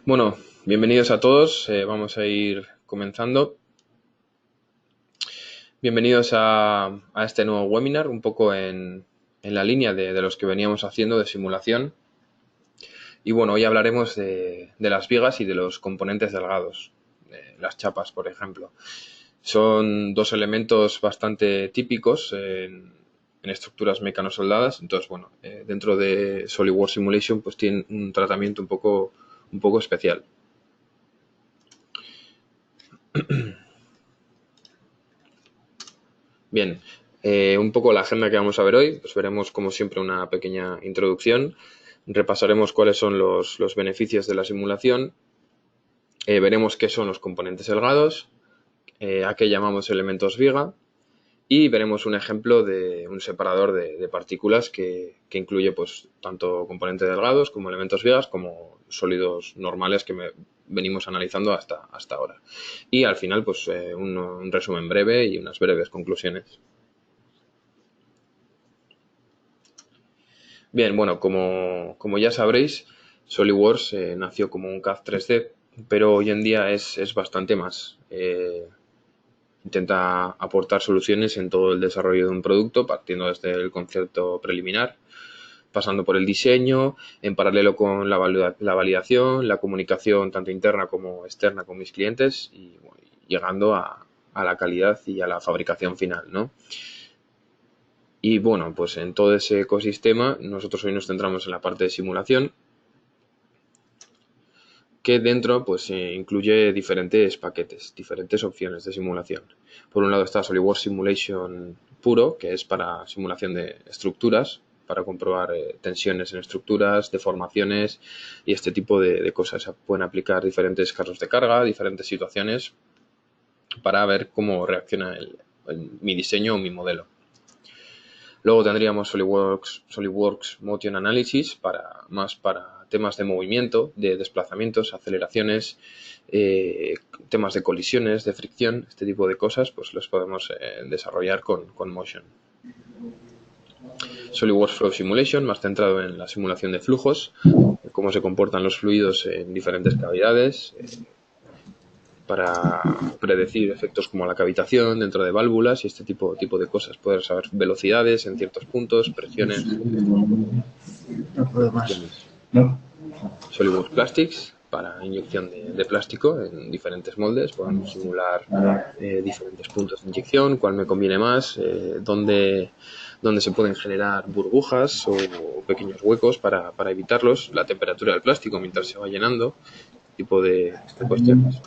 Bueno, bienvenidos a todos. Vamos a ir comenzando. Bienvenidos a este nuevo webinar, un poco en la línea de los que veníamos haciendo de simulación. Y bueno, hoy hablaremos de las vigas y de los componentes delgados, las chapas, por ejemplo. Son dos elementos bastante típicos en estructuras mecanosoldadas. Entonces, bueno, dentro de SolidWorks Simulation pues tienen un tratamiento un poco especial. Bien, un poco la agenda que vamos a ver hoy, pues veremos como siempre una pequeña introducción, repasaremos cuáles son los beneficios de la simulación, veremos qué son los componentes delgados, a qué llamamos elementos viga y veremos un ejemplo de un separador de partículas que incluye pues tanto componentes delgados como elementos vigas como sólidos normales que venimos analizando hasta ahora. Y al final pues un resumen breve y unas breves conclusiones. Bien, bueno, como ya sabréis, SolidWorks nació como un CAD 3D, pero hoy en día es bastante más. Intenta aportar soluciones en todo el desarrollo de un producto, partiendo desde el concepto preliminar, pasando por el diseño, en paralelo con la validación, la comunicación tanto interna como externa con mis clientes y bueno, llegando a la calidad y a la fabricación final, ¿no? Y bueno, pues en todo ese ecosistema nosotros hoy nos centramos en la parte de simulación, que dentro pues incluye diferentes paquetes, diferentes opciones de simulación. Por un lado está SolidWorks Simulation puro, que es para simulación de estructuras, para comprobar tensiones en estructuras, deformaciones y este tipo de cosas. Se pueden aplicar diferentes casos de carga, diferentes situaciones para ver cómo reacciona mi diseño o mi modelo. Luego tendríamos SolidWorks Motion Analysis más para temas de movimiento, de desplazamientos, aceleraciones, temas de colisiones, de fricción, este tipo de cosas, pues los podemos desarrollar con Motion. SolidWorks Flow Simulation, más centrado en la simulación de flujos, cómo se comportan los fluidos en diferentes cavidades, para predecir efectos como la cavitación dentro de válvulas y este tipo de cosas. Poder saber velocidades en ciertos puntos, presiones. SolidWorks Plastics para inyección de plástico en diferentes moldes. Podemos simular diferentes puntos de inyección, cuál me conviene más, dónde se pueden generar burbujas o pequeños huecos para evitarlos, la temperatura del plástico mientras se va llenando, tipo de cuestiones.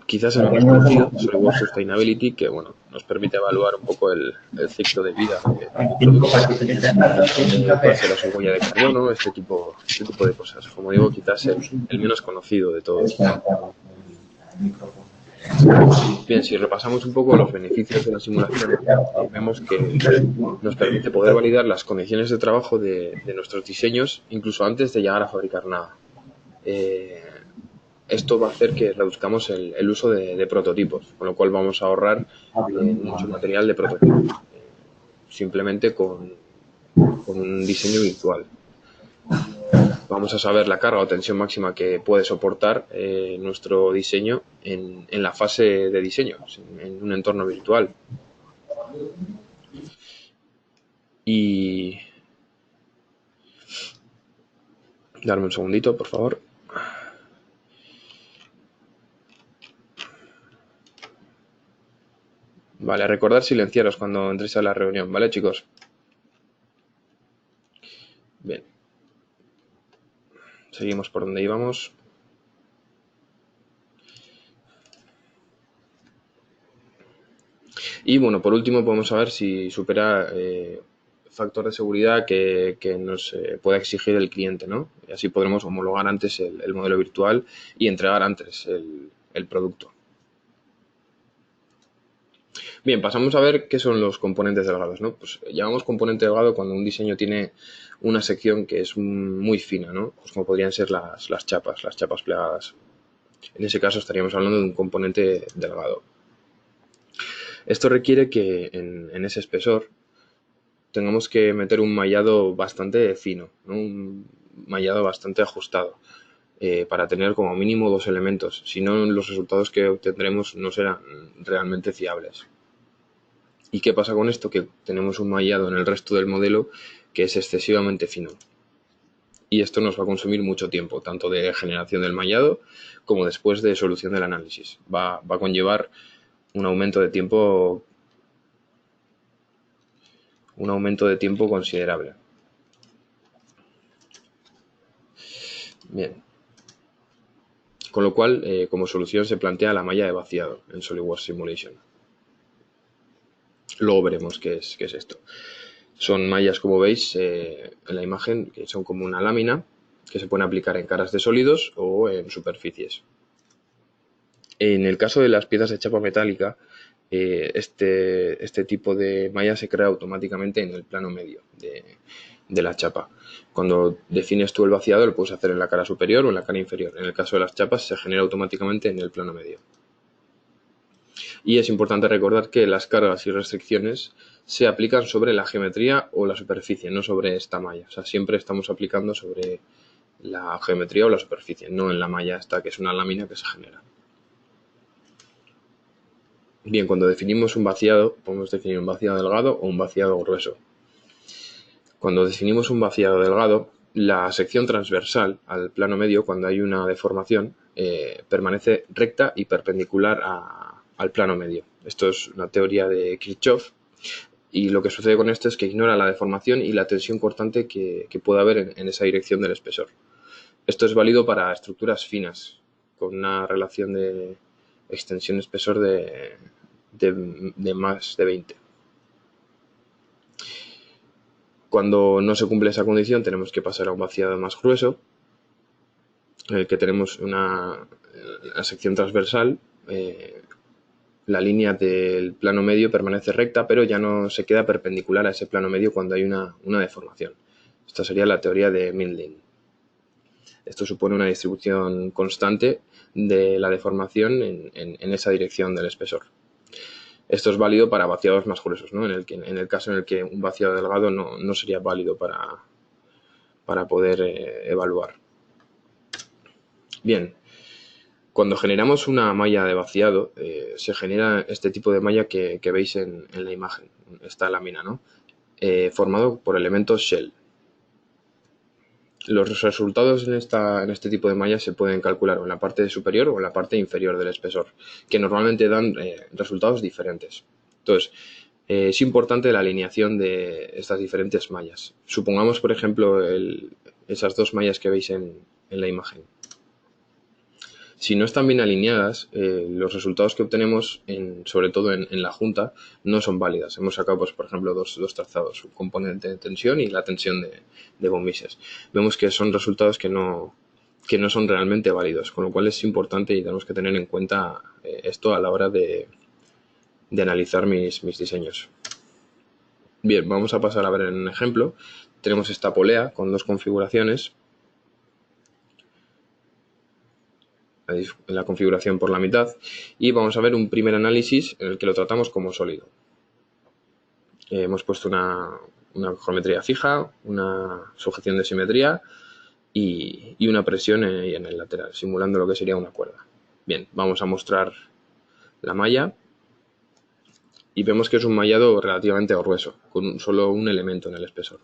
Quizás el más conocido, SolidWorks Sustainability, que bueno, nos permite evaluar un poco el ciclo de vida del producto, cuál será su huella de carbono, este tipo de cosas. Como digo, quizás el menos conocido de todos. Bien, si repasamos un poco los beneficios de la simulación, vemos que nos permite poder validar las condiciones de trabajo de nuestros diseños incluso antes de llegar a fabricar nada. Esto va a hacer que reduzcamos el uso de prototipos, con lo cual vamos a ahorrar mucho material de prototipos, simplemente con un diseño virtual. Vamos a saber la carga o tensión máxima que puede soportar nuestro diseño en la fase de diseño, en un entorno virtual. Y darme un segundito, por favor. Vale, recordar silenciaros cuando entréis a la reunión, ¿vale, chicos? Bien. Seguimos por donde íbamos. Y bueno, por último podemos saber si supera factor de seguridad que nos pueda exigir el cliente, ¿no? Y así podremos homologar antes el modelo virtual y entregar antes el producto. Bien, pasamos a ver qué son los componentes delgados, ¿no? Pues llamamos componente delgado cuando un diseño tiene una sección que es muy fina, ¿no? Pues como podrían ser las chapas plegadas. En ese caso estaríamos hablando de un componente delgado. Esto requiere que en ese espesor tengamos que meter un mallado bastante fino, ¿no? mallado bastante ajustado para tener como mínimo 2 elementos. Si no, los resultados que obtendremos no serán realmente fiables. ¿Y qué pasa con esto? Que tenemos un mallado en el resto del modelo que es excesivamente fino. Y esto nos va a consumir mucho tiempo, tanto de generación del mallado como después de solución del análisis. Va a conllevar un aumento de tiempo considerable. Bien. Con lo cual, como solución se plantea la malla de vaciado en SolidWorks Simulation. Luego veremos qué es esto. Son mallas, como veis en la imagen, que son como una lámina que se pueden aplicar en caras de sólidos o en superficies. En el caso de las piezas de chapa metálica, este tipo de malla se crea automáticamente en el plano medio de la chapa. Cuando defines tú el vaciado, lo puedes hacer en la cara superior o en la cara inferior. En el caso de las chapas, se genera automáticamente en el plano medio. Y es importante recordar que las cargas y restricciones se aplican sobre la geometría o la superficie, no sobre esta malla. O sea, siempre estamos aplicando sobre la geometría o la superficie, no en la malla esta que es una lámina que se genera. Bien, cuando definimos un vaciado, podemos definir un vaciado delgado o un vaciado grueso. Cuando definimos un vaciado delgado, la sección transversal al plano medio, cuando hay una deformación, permanece recta y perpendicular al plano medio. Esto es una teoría de Kirchhoff y lo que sucede con esto es que ignora la deformación y la tensión cortante que puede haber en esa dirección del espesor. Esto es válido para estructuras finas, con una relación de extensión-espesor de más de 20. Cuando no se cumple esa condición, tenemos que pasar a un vaciado más grueso, en el que tenemos una sección transversal. La línea del plano medio permanece recta, pero ya no se queda perpendicular a ese plano medio cuando hay una deformación. Esta sería la teoría de Mindlin. Esto supone una distribución constante de la deformación en esa dirección del espesor. Esto es válido para vaciados más gruesos, ¿no? En el caso en el que un vaciado delgado no sería válido para poder evaluar. Bien, cuando generamos una malla de vaciado, se genera este tipo de malla que veis en la imagen, esta lámina, ¿no? Formado por elementos shell. Los resultados en este tipo de mallas se pueden calcular o en la parte superior o en la parte inferior del espesor, que normalmente dan resultados diferentes. Entonces, es importante la alineación de estas diferentes mallas. Supongamos, por ejemplo, esas dos mallas que veis en la imagen. Si no están bien alineadas, los resultados que obtenemos, sobre todo en la junta, no son válidas. Hemos sacado, pues, por ejemplo, dos trazados, un componente de tensión y la tensión de von Mises. Vemos que son resultados que no son realmente válidos, con lo cual es importante y tenemos que tener en cuenta esto a la hora de analizar mis diseños. Bien, vamos a pasar a ver en un ejemplo. Tenemos esta polea con dos configuraciones. La configuración por la mitad y vamos a ver un primer análisis en el que lo tratamos como sólido. Hemos puesto una geometría fija, una sujeción de simetría y una presión en el lateral, simulando lo que sería una cuerda. Bien, vamos a mostrar la malla y vemos que es un mallado relativamente grueso, con solo un elemento en el espesor.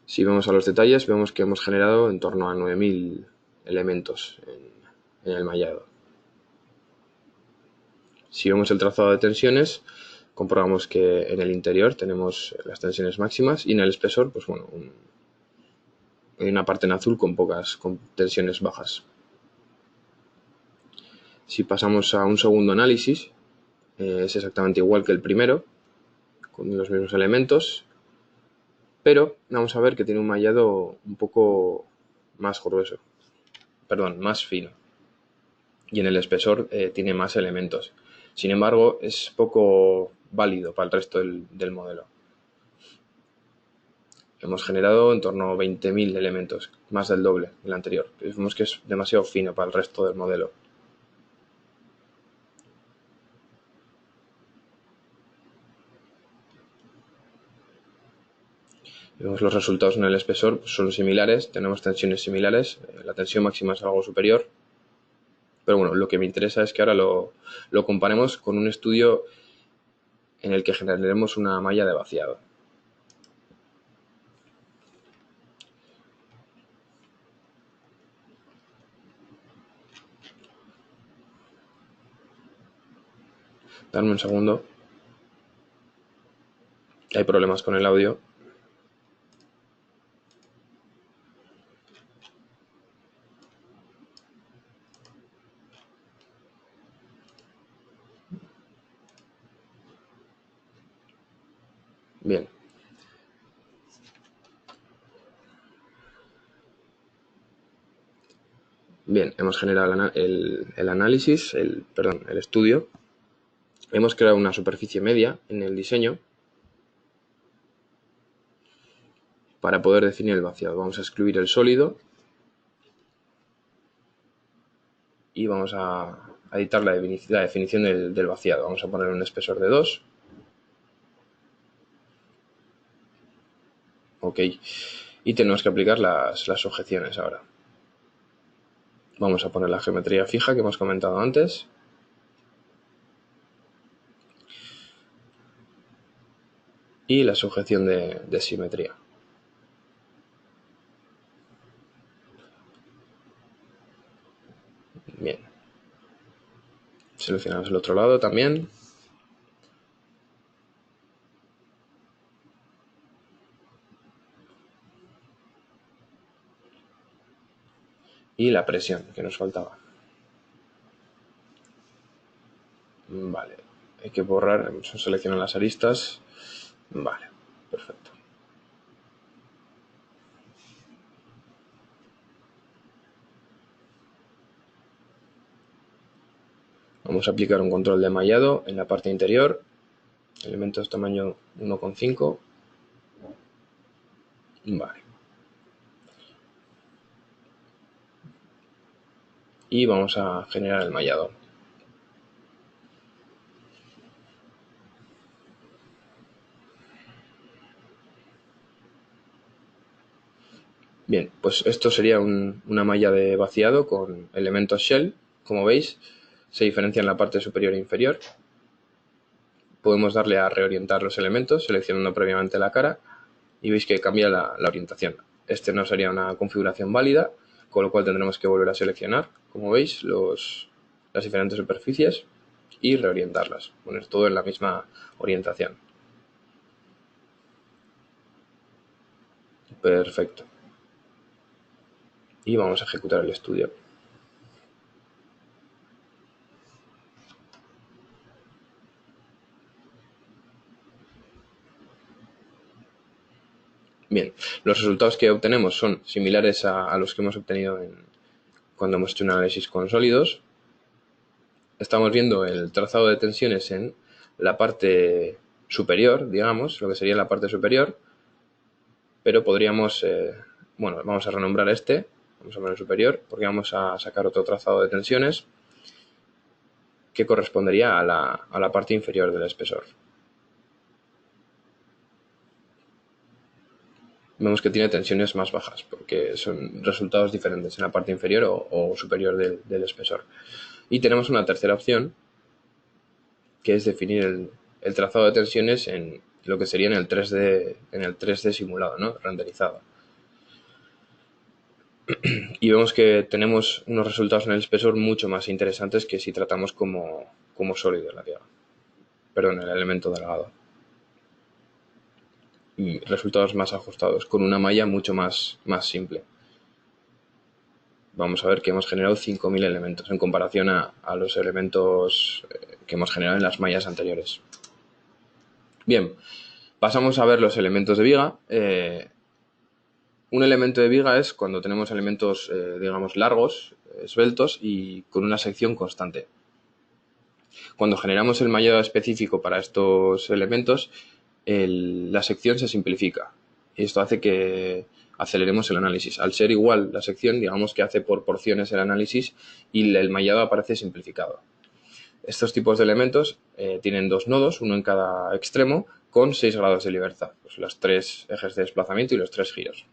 Si vemos a los detalles, vemos que hemos generado en torno a 9000 elementos en el mallado. Si vemos el trazado de tensiones, comprobamos que en el interior tenemos las tensiones máximas y en el espesor, pues bueno, hay una parte en azul con tensiones bajas. Si pasamos a un segundo análisis, es exactamente igual que el primero, con los mismos elementos, pero vamos a ver que tiene un mallado un poco más grueso, más fino. Y en el espesor tiene más elementos. Sin embargo, es poco válido para el resto del modelo. Hemos generado en torno a 20.000 elementos, más del doble del anterior. Vemos que es demasiado fino para el resto del modelo. Vemos los resultados en el espesor, son similares, tenemos tensiones similares, la tensión máxima es algo superior, pero bueno, lo que me interesa es que ahora lo comparemos con un estudio en el que generaremos una malla de vaciado. Dame un segundo. Hay problemas con el audio. Bien. Bien, hemos generado el análisis, el estudio. Hemos creado una superficie media en el diseño para poder definir el vaciado. Vamos a excluir el sólido y vamos a editar la definición del vaciado. Vamos a poner un espesor de 2. Ok. Y tenemos que aplicar las sujeciones ahora. Vamos a poner la geometría fija que hemos comentado antes. Y la sujeción de simetría. Bien. Seleccionamos el otro lado también. Y la presión que nos faltaba. Vale. Hay que borrar, hemos seleccionado las aristas. Vale, perfecto. Vamos a aplicar un control de mallado en la parte interior. Elementos tamaño 1,5. Vale. Y vamos a generar el mallado. Bien, pues esto sería una malla de vaciado con elementos shell. Como veis, se diferencia en la parte superior e inferior. Podemos darle a reorientar los elementos seleccionando previamente la cara y veis que cambia la orientación. Este no sería una configuración válida, con lo cual tendremos que volver a seleccionar, como veis, las diferentes superficies y reorientarlas, poner todo en la misma orientación. Perfecto. Y vamos a ejecutar el estudio. Bien, los resultados que obtenemos son similares a los que hemos obtenido cuando hemos hecho un análisis con sólidos. Estamos viendo el trazado de tensiones en la parte superior, digamos, lo que sería la parte superior, pero podríamos, vamos a renombrar vamos a poner superior, porque vamos a sacar otro trazado de tensiones que correspondería a la parte inferior del espesor. Vemos que tiene tensiones más bajas, porque son resultados diferentes en la parte inferior o superior del espesor. Y tenemos una tercera opción, que es definir el trazado de tensiones en lo que sería en el 3D simulado, ¿no? Renderizado. Y vemos que tenemos unos resultados en el espesor mucho más interesantes que si tratamos como sólido el elemento delgado. Y resultados más ajustados, con una malla mucho más simple. Vamos a ver que hemos generado 5.000 elementos en comparación a los elementos que hemos generado en las mallas anteriores. Bien, pasamos a ver los elementos de viga. Un elemento de viga es cuando tenemos elementos, digamos, largos, esbeltos y con una sección constante. Cuando generamos el mallado específico para estos elementos, la sección se simplifica. Y esto hace que aceleremos el análisis. Al ser igual la sección, digamos que hace por porciones el análisis y el mallado aparece simplificado. Estos tipos de elementos tienen 2 nodos, uno en cada extremo, con 6 grados de libertad, pues los 3 ejes de desplazamiento y los 3 giros.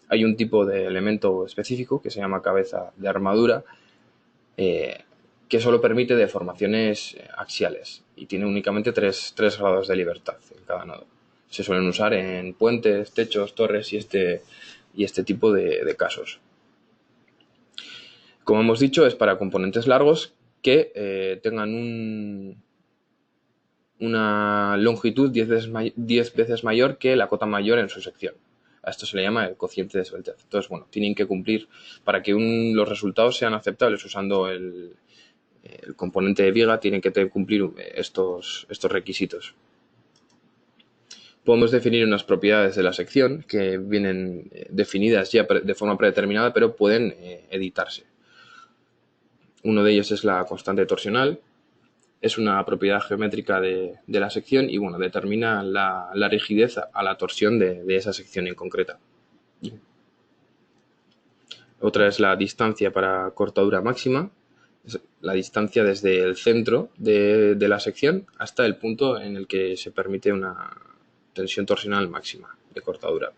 Hay un tipo de elemento específico que se llama cabeza de armadura, que solo permite deformaciones axiales y tiene únicamente 3 grados de libertad en cada nodo. Se suelen usar en puentes, techos, torres y este tipo de casos. Como hemos dicho, es para componentes largos que tengan una longitud 10 veces mayor que la cota mayor en su sección. A esto se le llama el cociente de esbeltez. Entonces, bueno, tienen que cumplir para que los resultados sean aceptables usando el componente de viga, tienen que cumplir estos requisitos. Podemos definir unas propiedades de la sección que vienen definidas ya de forma predeterminada, pero pueden editarse. Uno de ellos es la constante torsional. Es una propiedad geométrica de la sección y, bueno, determina la rigidez a la torsión de esa sección en concreta. Otra es la distancia para cortadura máxima. Es la distancia desde el centro de la sección hasta el punto en el que se permite una tensión torsional máxima de cortadura.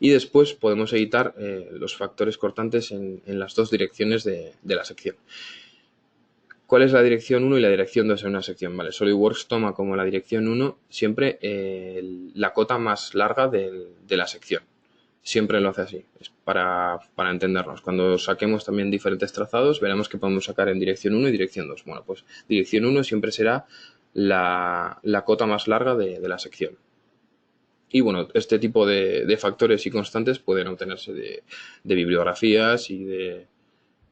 Y después podemos editar los factores cortantes en las dos direcciones de la sección. ¿Cuál es la dirección 1 y la dirección 2 en una sección? Vale, SolidWorks toma como la dirección 1 siempre la cota más larga de la sección. Siempre lo hace así, es para entendernos. Cuando saquemos también diferentes trazados, veremos que podemos sacar en dirección 1 y dirección 2. Bueno, pues dirección 1 siempre será la cota más larga de la sección. Y bueno, este tipo de factores y constantes pueden obtenerse de bibliografías y de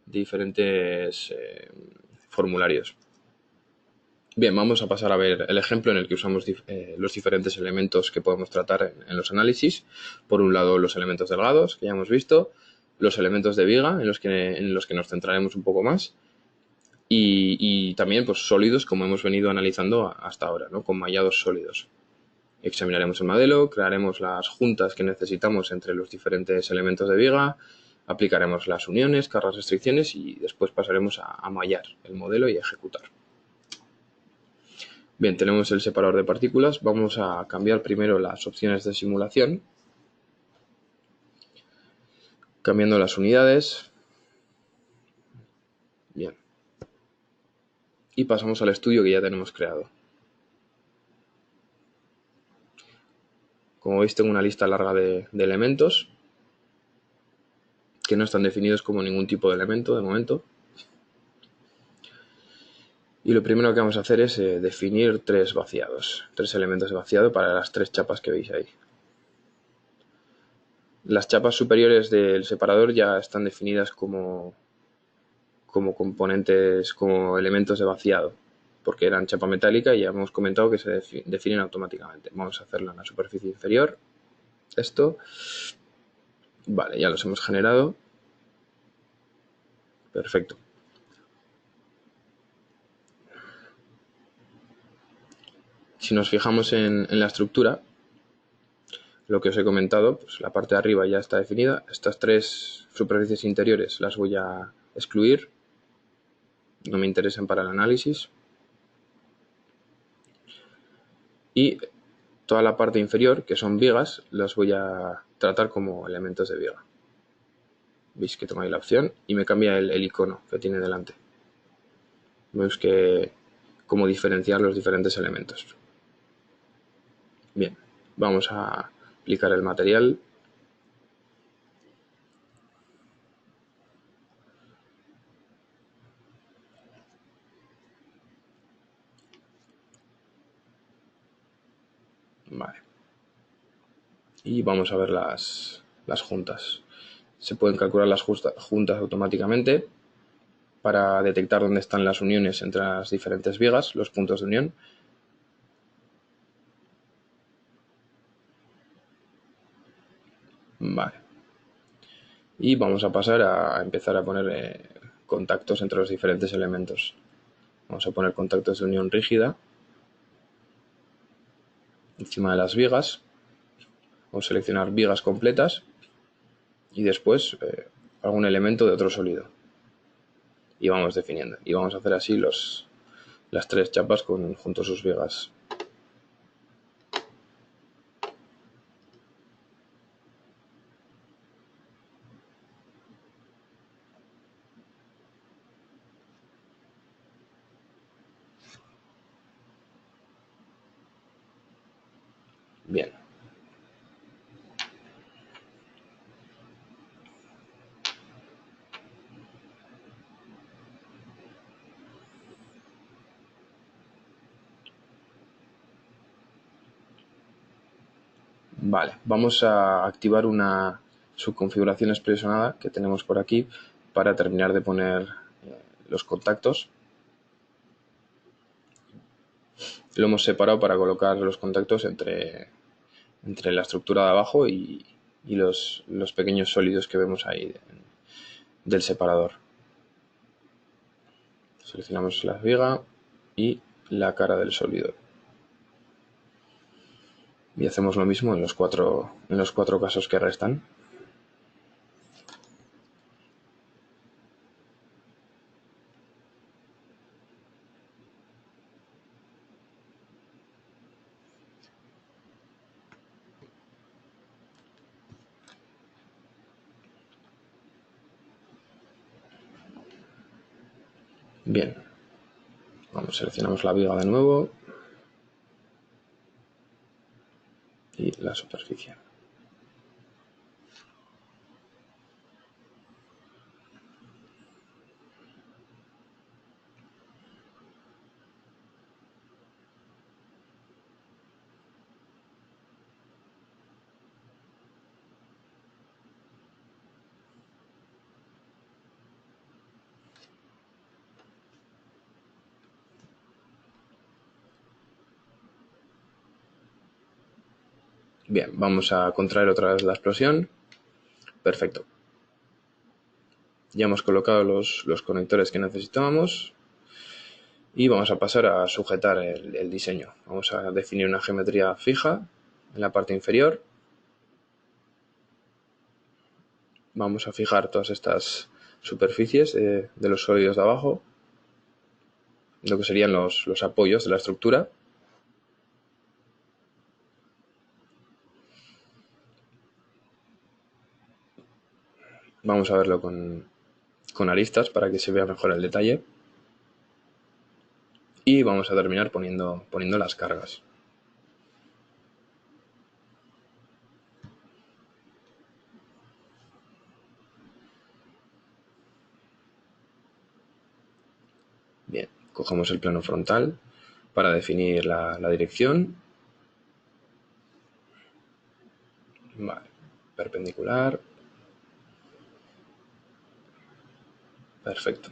diferentes formularios. Bien, vamos a pasar a ver el ejemplo en el que usamos los diferentes elementos que podemos tratar en los análisis. Por un lado, los elementos delgados, que ya hemos visto, los elementos de viga, en los que nos centraremos un poco más, y también pues, sólidos, como hemos venido analizando hasta ahora, ¿no? Con mallados sólidos. Examinaremos el modelo, crearemos las juntas que necesitamos entre los diferentes elementos de viga, aplicaremos las uniones, cargas, restricciones y después pasaremos a mallar el modelo y a ejecutar. Bien, tenemos el separador de partículas. Vamos a cambiar primero las opciones de simulación, cambiando las unidades. Bien. Y pasamos al estudio que ya tenemos creado. Como veis, tengo una lista larga de elementos que no están definidos como ningún tipo de elemento de momento. Y lo primero que vamos a hacer es definir tres elementos de vaciado para las 3 chapas que veis ahí. Las chapas superiores del separador ya están definidas como componentes, como elementos de vaciado, porque eran chapa metálica y ya hemos comentado que se definen automáticamente. Vamos a hacerlo en la superficie inferior. Esto. Vale, ya los hemos generado. Perfecto. Si nos fijamos en la estructura, lo que os he comentado, pues la parte de arriba ya está definida. Estas 3 superficies interiores las voy a excluir. No me interesan para el análisis. Y toda la parte inferior, que son vigas, las voy a tratar como elementos de viga. Veis que tomáis la opción y me cambia el icono que tiene delante. Veis que cómo diferenciar los diferentes elementos. Bien, vamos a aplicar el material. Vale. Y vamos a ver las juntas. Se pueden calcular las juntas automáticamente para detectar dónde están las uniones entre las diferentes vigas, los puntos de unión. Vale. Y vamos a pasar a empezar a poner contactos entre los diferentes elementos. Vamos a poner contactos de unión rígida encima de las vigas. Vamos a seleccionar vigas completas y después algún elemento de otro sólido. Y vamos definiendo. Y vamos a hacer así las 3 chapas junto a sus vigas. Bien. Vale, vamos a activar una subconfiguración expresionada que tenemos por aquí para terminar de poner los contactos. Lo hemos separado para colocar los contactos entre la estructura de abajo y los pequeños sólidos que vemos ahí del separador. Seleccionamos la viga y la cara del sólido. Y hacemos lo mismo en los cuatro casos que restan. Bien. Seleccionamos la viga de nuevo y la superficie. Bien, vamos a contraer otra vez la explosión. Perfecto. Ya hemos colocado los conectores que necesitábamos y vamos a pasar a sujetar el diseño. Vamos a definir una geometría fija en la parte inferior. Vamos a fijar todas estas superficies de los sólidos de abajo, lo que serían los apoyos de la estructura. Vamos a verlo con aristas para que se vea mejor el detalle. Y vamos a terminar poniendo las cargas. Bien, cogemos el plano frontal para definir la dirección. Vale, perpendicular. Perfecto.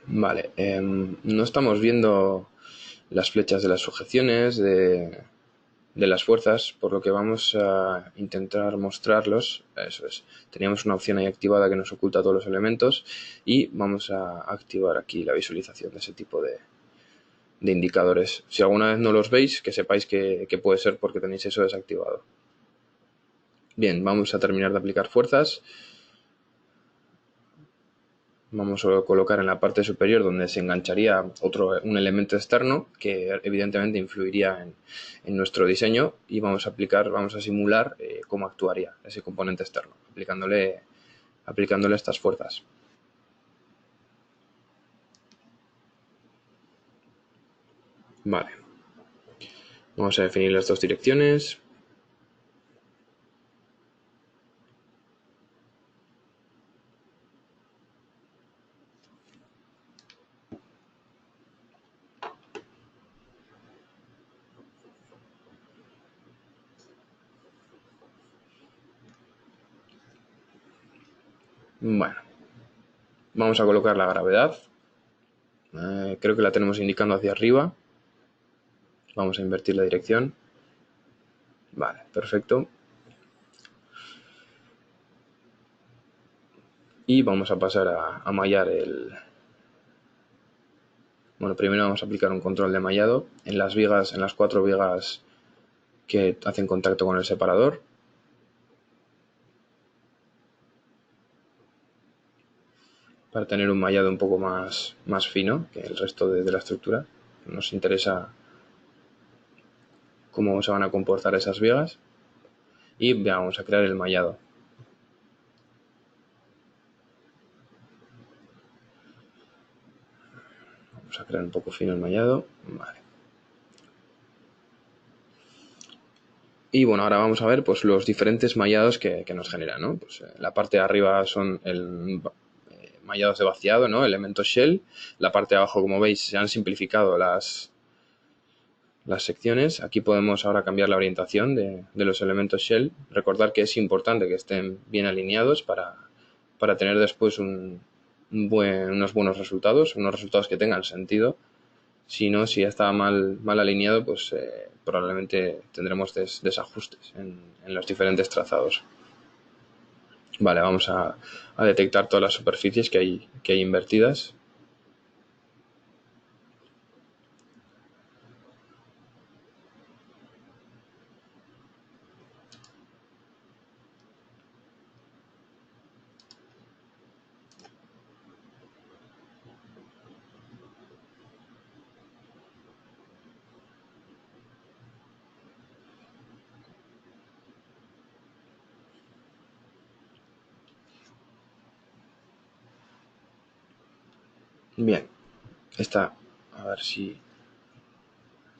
Vale, no estamos viendo las flechas de las sujeciones, de las fuerzas, por lo que vamos a intentar mostrarlos. Eso es. Teníamos una opción ahí activada que nos oculta todos los elementos y vamos a activar aquí la visualización de ese tipo de indicadores. Si alguna vez no los veis, que sepáis que puede ser porque tenéis eso desactivado. Bien, vamos a terminar de aplicar fuerzas. Vamos a colocar en la parte superior donde se engancharía un elemento externo que evidentemente influiría en nuestro diseño y vamos a simular cómo actuaría ese componente externo, aplicándole estas fuerzas. Vale. Vamos a definir las dos direcciones. Bueno, vamos a colocar la gravedad. Creo que la tenemos indicando hacia arriba. Vamos a invertir la dirección. Vale, perfecto. Y vamos a pasar a mallar Bueno, primero vamos a aplicar un control de mallado en las vigas, en las 4 vigas que hacen contacto con el separador. Para tener un mallado un poco más fino que el resto de la estructura. Nos interesa cómo se van a comportar esas vigas. Y vamos a crear el mallado. Vamos a crear un poco fino el mallado. Vale. Y bueno, ahora vamos a ver pues los diferentes mallados que nos generan, ¿no? Pues la parte de arriba son mallados de vaciado, ¿no? Elementos shell. La parte de abajo, como veis, se han simplificado las secciones. Aquí podemos ahora cambiar la orientación de los elementos shell. Recordar que es importante que estén bien alineados para tener después unos buenos resultados, unos resultados que tengan sentido. Si no, si está mal alineado, pues probablemente tendremos desajustes en los diferentes trazados. Vale, vamos a detectar todas las superficies que hay invertidas. Bien, esta, a ver si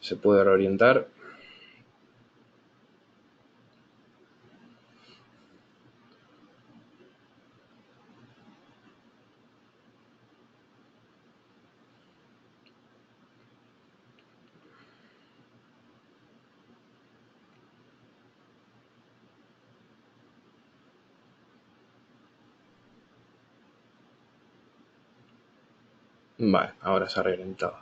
se puede reorientar. Vale, ahora se ha reorientado.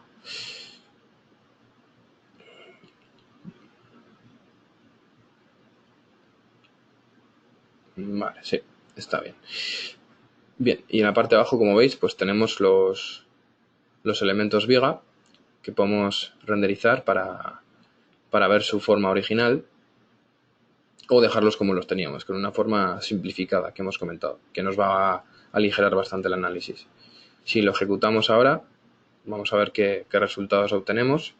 Vale, sí, está bien. Bien, y en la parte de abajo, como veis, pues tenemos los elementos viga que podemos renderizar para ver su forma original o dejarlos como los teníamos, con una forma simplificada que hemos comentado, que nos va a aligerar bastante el análisis. Si lo ejecutamos ahora, vamos a ver qué resultados obtenemos.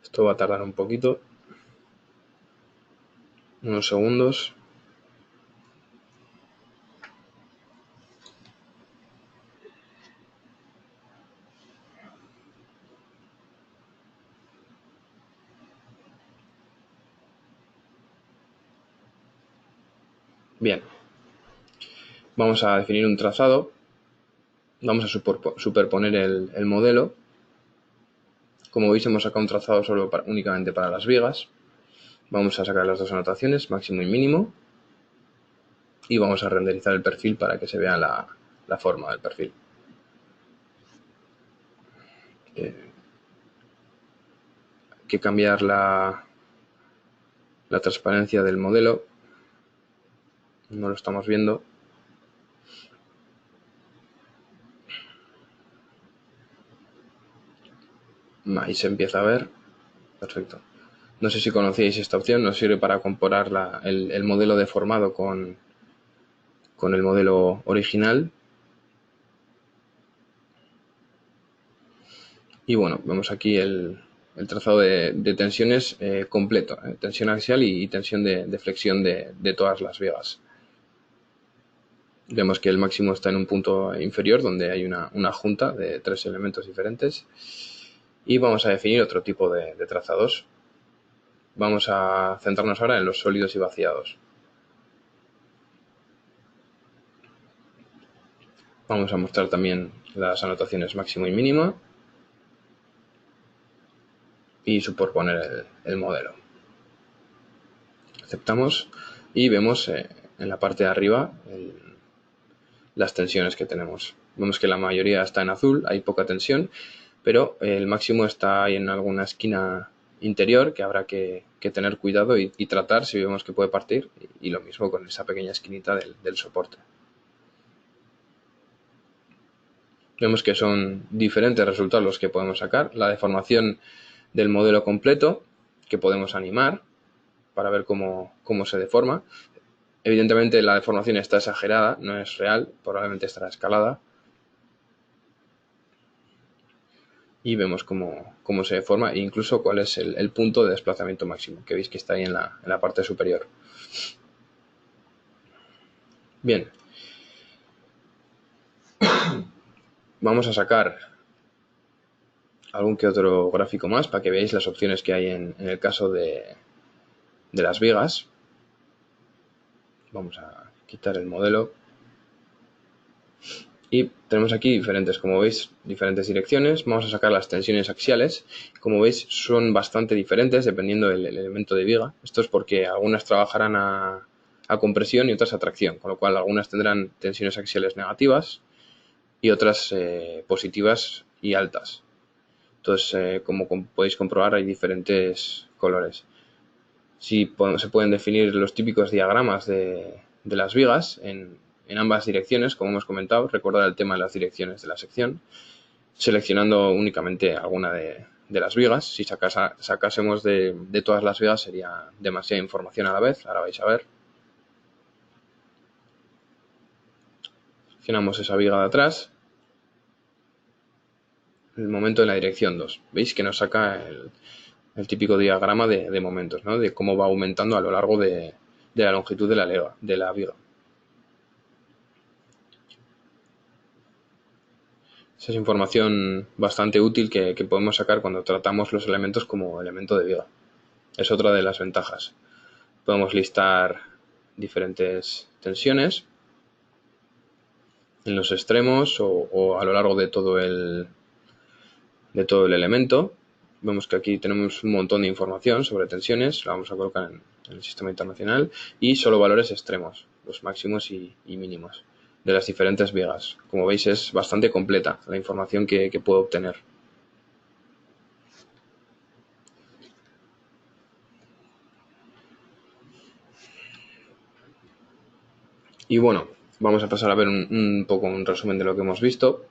Esto va a tardar un poquito, unos segundos. Bien, vamos a definir un trazado, vamos a superponer el modelo. Como veis, hemos sacado un trazado únicamente para las vigas. Vamos a sacar las dos anotaciones, máximo y mínimo, y vamos a renderizar el perfil para que se vea la forma del perfil. Hay que cambiar la transparencia del modelo. No lo estamos viendo. Ahí se empieza a ver. Perfecto. No sé si conocíais esta opción. Nos sirve para comparar el modelo deformado con el modelo original. Y bueno, vemos aquí el trazado de tensiones completo. Tensión axial y tensión de flexión de todas las vigas. Vemos que el máximo está en un punto inferior donde hay una junta de 3 elementos diferentes. Y vamos a definir otro tipo de trazados. Vamos a centrarnos ahora en los sólidos y vaciados. Vamos a mostrar también las anotaciones máximo y mínima y superponer el modelo. Aceptamos y vemos en la parte de arriba las tensiones que tenemos. Vemos que la mayoría está en azul, hay poca tensión, pero el máximo está ahí en alguna esquina interior que habrá que tener cuidado y tratar si vemos que puede partir, y lo mismo con esa pequeña esquinita del soporte. Vemos que son diferentes resultados los que podemos sacar. La deformación del modelo completo, que podemos animar para ver cómo se deforma. Evidentemente la deformación está exagerada, no es real, probablemente estará escalada. Y vemos cómo se deforma e incluso cuál es el punto de desplazamiento máximo, que veis que está ahí en la parte superior. Bien. vamos a sacar algún que otro gráfico más para que veáis las opciones que hay en el caso de las vigas. Vamos a quitar el modelo. Y tenemos aquí diferentes, como veis, diferentes direcciones. Vamos a sacar las tensiones axiales. Como veis, son bastante diferentes dependiendo del elemento de viga. Esto es porque algunas trabajarán a compresión y otras a tracción, con lo cual algunas tendrán tensiones axiales negativas y otras positivas y altas. Entonces, como podéis comprobar, hay diferentes colores. Se pueden definir los típicos diagramas de las vigas en ambas direcciones, como hemos comentado. Recordad el tema de las direcciones de la sección, seleccionando únicamente alguna de las vigas. Si sacásemos de todas las vigas sería demasiada información a la vez. Ahora vais a ver. Seleccionamos esa viga de atrás. El momento en la dirección 2. Veis que nos saca el típico diagrama de momentos, ¿no? De cómo va aumentando a lo largo de la longitud de la viga. Esa es información bastante útil que podemos sacar cuando tratamos los elementos como elemento de viga. Es otra de las ventajas. Podemos listar diferentes tensiones en los extremos o a lo largo de todo el elemento. Vemos que aquí tenemos un montón de información sobre tensiones. La vamos a colocar en el sistema internacional y solo valores extremos, los máximos y mínimos de las diferentes vigas. Como veis, es bastante completa la información que puedo obtener. Y bueno, vamos a pasar a ver un poco un resumen de lo que hemos visto.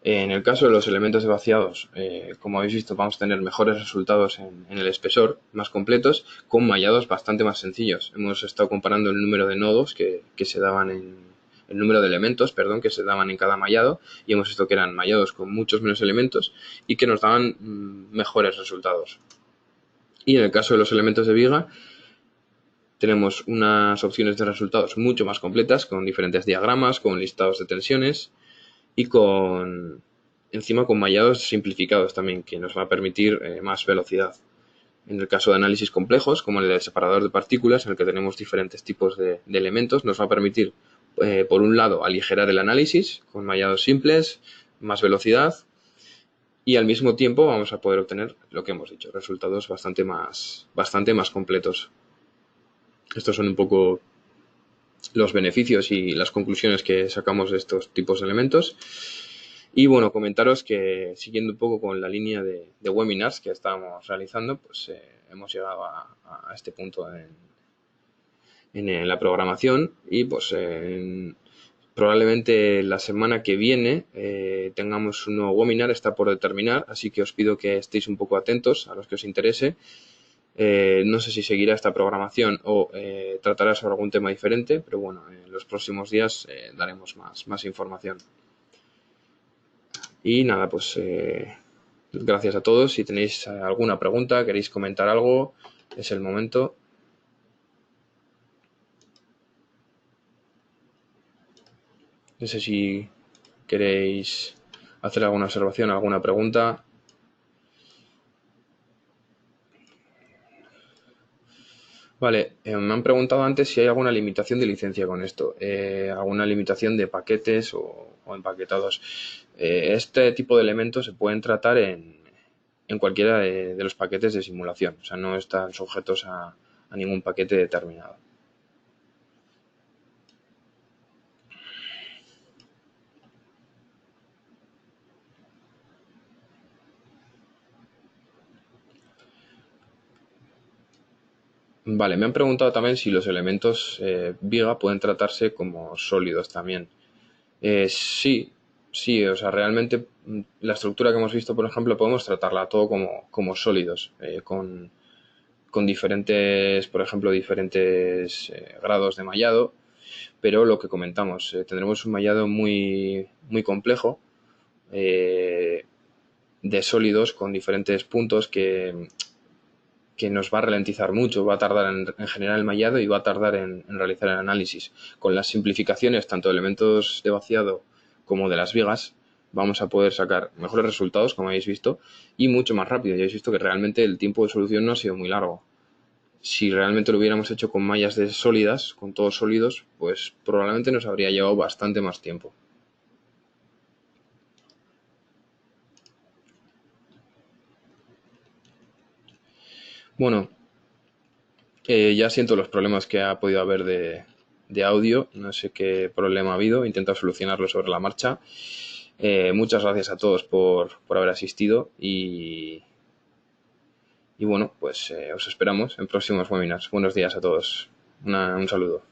En el caso de los elementos de vaciados, como habéis visto, vamos a tener mejores resultados en el espesor, más completos, con mallados bastante más sencillos. Hemos estado comparando el número de nodos que se daban el número de elementos, que se daban en cada mallado, y hemos visto que eran mallados con muchos menos elementos y que nos daban mejores resultados. Y en el caso de los elementos de viga, tenemos unas opciones de resultados mucho más completas, con diferentes diagramas, con listados de tensiones y encima con mallados simplificados también, que nos va a permitir más velocidad. En el caso de análisis complejos, como en el separador de partículas, en el que tenemos diferentes tipos de elementos, nos va a permitir, por un lado, aligerar el análisis con mallados simples, más velocidad, y al mismo tiempo vamos a poder obtener lo que hemos dicho, resultados bastante más completos. Estos son un poco los beneficios y las conclusiones que sacamos de estos tipos de elementos. Y bueno, comentaros que siguiendo un poco con la línea de webinars que estábamos realizando, pues hemos llegado a este punto en la programación y pues probablemente la semana que viene tengamos un nuevo webinar, está por determinar, así que os pido que estéis un poco atentos a los que os interese. No sé si seguirá esta programación o tratará sobre algún tema diferente, pero bueno, en los próximos días daremos más información. Y nada, pues gracias a todos. Si tenéis alguna pregunta, queréis comentar algo, es el momento. No sé si queréis hacer alguna observación, alguna pregunta. Vale, me han preguntado antes si hay alguna limitación de licencia con esto, alguna limitación de paquetes o empaquetados. Este tipo de elementos se pueden tratar en cualquiera de los paquetes de simulación, o sea, no están sujetos a ningún paquete determinado. Vale, me han preguntado también si los elementos viga pueden tratarse como sólidos también. Sí, o sea, realmente la estructura que hemos visto, por ejemplo, podemos tratarla todo como sólidos, con diferentes, por ejemplo, diferentes grados de mallado, pero lo que comentamos, tendremos un mallado muy complejo de sólidos con diferentes puntos que nos va a ralentizar mucho, va a tardar en generar el mallado y va a tardar en realizar el análisis. Con las simplificaciones, tanto de elementos de vaciado como de las vigas, vamos a poder sacar mejores resultados, como habéis visto, y mucho más rápido. Ya habéis visto que realmente el tiempo de solución no ha sido muy largo. Si realmente lo hubiéramos hecho con mallas sólidas, con todos sólidos, pues probablemente nos habría llevado bastante más tiempo. Bueno, ya siento los problemas que ha podido haber de audio. No sé qué problema ha habido. He intentado solucionarlo sobre la marcha. Muchas gracias a todos por haber asistido y bueno, pues os esperamos en próximos webinars. Buenos días a todos. Un saludo.